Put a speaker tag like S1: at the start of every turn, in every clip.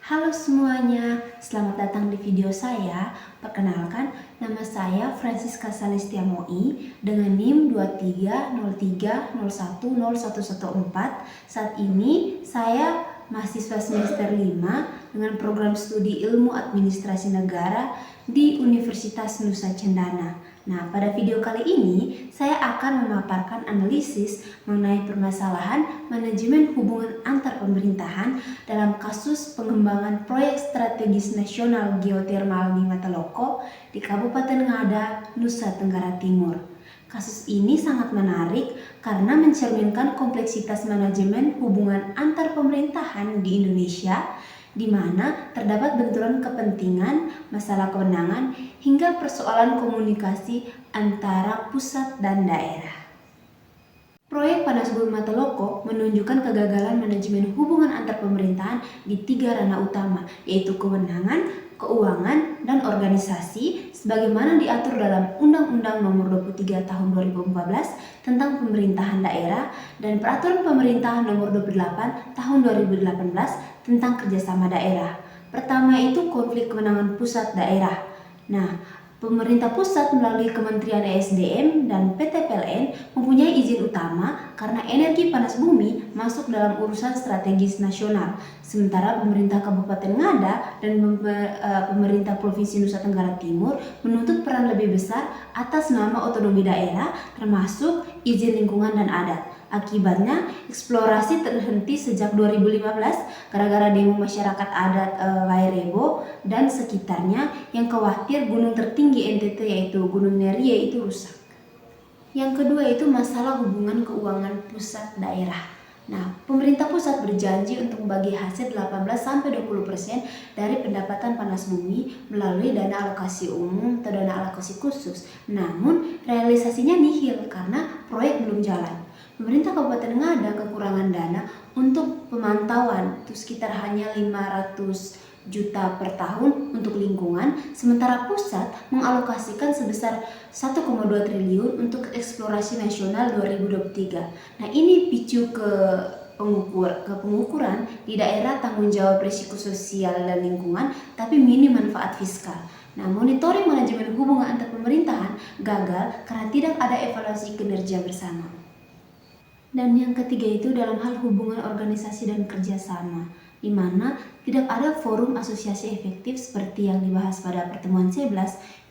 S1: Halo semuanya, selamat datang di video saya. Perkenalkan, nama saya Francisca Salistia Moi dengan NIM 2303010114. Saat ini saya mahasiswa semester 5 dengan program studi Ilmu Administrasi Negara di Universitas Nusa Cendana. Nah, pada video kali ini saya akan memaparkan analisis mengenai permasalahan manajemen hubungan antar pemerintahan dalam kasus pengembangan proyek strategis nasional geotermal di Mataloko di Kabupaten Ngada, Nusa Tenggara Timur. Kasus ini sangat menarik karena mencerminkan kompleksitas manajemen hubungan antar pemerintahan di Indonesia, di mana terdapat benturan kepentingan, masalah kewenangan, hingga persoalan komunikasi antara pusat dan daerah. Proyek Panas Bumi Mataloko menunjukkan kegagalan manajemen hubungan antar pemerintahan di 3 ranah utama, yaitu kewenangan, keuangan, dan organisasi, sebagaimana diatur dalam Undang-Undang Nomor 23 Tahun 2014 tentang Pemerintahan Daerah dan Peraturan Pemerintahan Nomor 28 Tahun 2018 tentang Kerjasama Daerah. Pertama itu konflik kewenangan pusat daerah. Nah, pemerintah pusat melalui Kementerian ESDM dan PT PLN mempunyai izin utama karena energi panas bumi masuk dalam urusan strategis nasional. Sementara pemerintah Kabupaten Ngada dan pemerintah Provinsi Nusa Tenggara Timur menuntut peran lebih besar atas nama otonomi daerah termasuk izin lingkungan dan adat. Akibatnya, eksplorasi terhenti sejak 2015 gara-gara demo masyarakat adat Wairebo dan sekitarnya yang khawatir gunung tertinggi NTT yaitu Gunung Nerie itu rusak. Yang kedua itu masalah hubungan keuangan pusat daerah. Nah, pemerintah pusat berjanji untuk membagi hasil 18-20% dari pendapatan panas bumi melalui dana alokasi umum atau dana alokasi khusus. Namun, realisasinya nihil karena proyek belum jalan. Pemerintah Kabupaten Ngada kekurangan dana untuk pemantauan, itu sekitar hanya 500 juta per tahun untuk lingkungan, sementara pusat mengalokasikan sebesar 1,2 triliun untuk eksplorasi nasional 2023. Nah, ini picu ke pengukuran di daerah tanggung jawab risiko sosial dan lingkungan, tapi minim manfaat fiskal. Nah, monitoring manajemen hubungan antar pemerintahan gagal karena tidak ada evaluasi kinerja bersama. Dan yang ketiga itu dalam hal hubungan organisasi dan kerjasama, di mana tidak ada forum asosiasi efektif seperti yang dibahas pada pertemuan 11,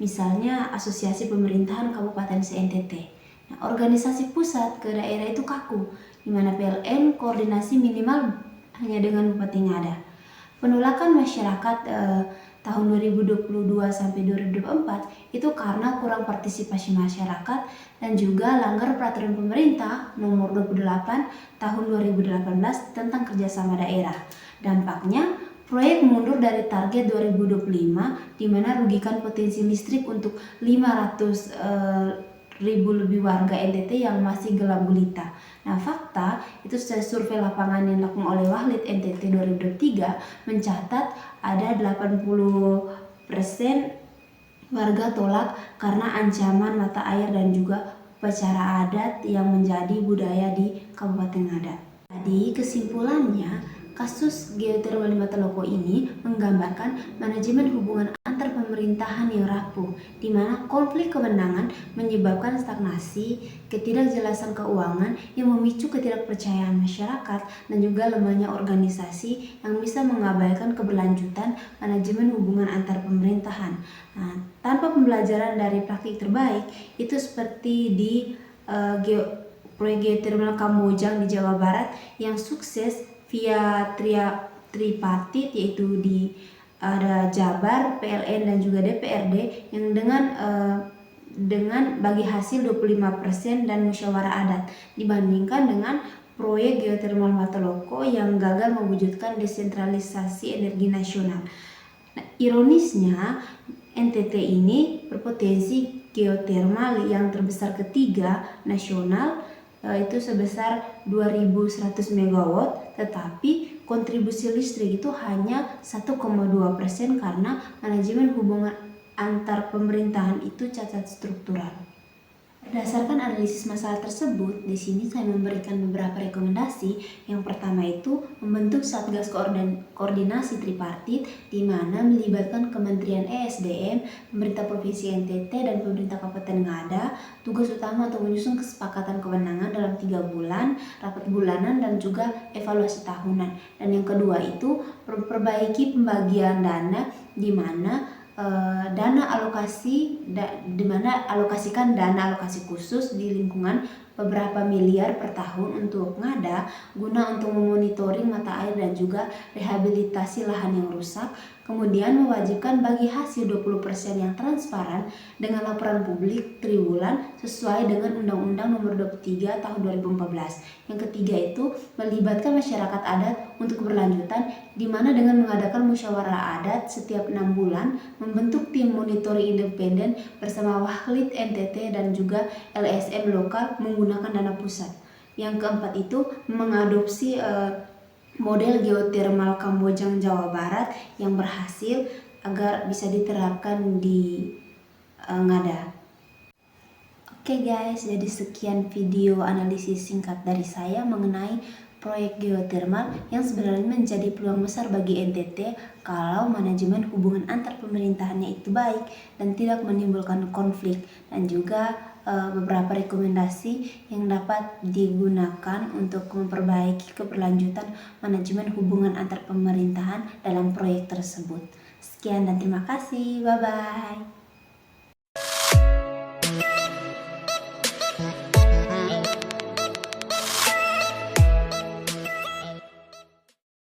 S1: misalnya Asosiasi Pemerintahan Kabupaten se-NTT. Nah, organisasi pusat ke daerah itu kaku, di mana PLN koordinasi minimal hanya dengan Bupati Ngada. Penolakan masyarakat tahun 2022 sampai 2024 itu karena kurang partisipasi masyarakat dan juga langgar peraturan pemerintah nomor 28 tahun 2018 tentang kerjasama daerah. Dampaknya proyek mundur dari target 2025 di mana rugikan potensi listrik untuk 500 ribu lebih warga NTT yang masih gelap gulita. Nah, fakta itu survei lapangan yang dilakukan oleh Wahlid NTT 2023 mencatat ada 80% warga tolak karena ancaman mata air dan juga upacara adat yang menjadi budaya di Kabupaten Ngada. Jadi kesimpulannya, kasus geotermal di Mataloko ini menggambarkan manajemen hubungan antar pemerintahan yang rapuh, di mana konflik kewenangan menyebabkan stagnasi, ketidakjelasan keuangan yang memicu ketidakpercayaan masyarakat, dan juga lemahnya organisasi yang bisa mengabaikan keberlanjutan manajemen hubungan antar pemerintahan. Nah, tanpa pembelajaran dari praktik terbaik, itu seperti di proyek geotermal Kamojang di Jawa Barat yang sukses via tripartit, yaitu di ada Jabar, PLN dan juga DPRD yang dengan bagi hasil 25% dan musyawarah adat dibandingkan dengan proyek geotermal Mataloko yang gagal mewujudkan desentralisasi energi nasional. Nah, ironisnya NTT ini berpotensi geotermal yang terbesar ketiga nasional, itu sebesar 2100 MW, tetapi kontribusi listrik itu hanya 1,2% karena manajemen hubungan antar pemerintahan itu cacat struktural. Berdasarkan analisis masalah tersebut, di sini saya memberikan beberapa rekomendasi. Yang pertama itu membentuk Satgas Koordinasi Tripartit di mana melibatkan Kementerian ESDM, pemerintah Provinsi NTT, dan pemerintah Kabupaten Ngada. Tugas utama untuk menyusun kesepakatan kewenangan dalam 3 bulan, rapat bulanan, dan juga evaluasi tahunan. Dan yang kedua itu perbaiki pembagian dana di mana alokasikan dana alokasi khusus di lingkungan beberapa miliar per tahun untuk Ngada guna untuk memonitoring mata air dan juga rehabilitasi lahan yang rusak. Kemudian mewajibkan bagi hasil 20% yang transparan dengan laporan publik triwulan sesuai dengan Undang-Undang Nomor 23 Tahun 2014. Yang ketiga itu melibatkan masyarakat adat untuk keberlanjutan di mana dengan mengadakan musyawarah adat setiap 6 bulan, membentuk tim monitoring independen bersama Wahlit NTT dan juga LSM lokal menggunakan dana pusat. Yang keempat itu mengadopsi model geotermal Kambojang Jawa Barat yang berhasil agar bisa diterapkan di Ngada. Oke guys, jadi sekian video analisis singkat dari saya mengenai proyek geotermal yang sebenarnya menjadi peluang besar bagi NTT kalau manajemen hubungan antar pemerintahannya itu baik dan tidak menimbulkan konflik, dan juga beberapa rekomendasi yang dapat digunakan untuk memperbaiki keberlanjutan manajemen hubungan antar pemerintahan dalam proyek tersebut. Sekian dan terima kasih. Bye-bye.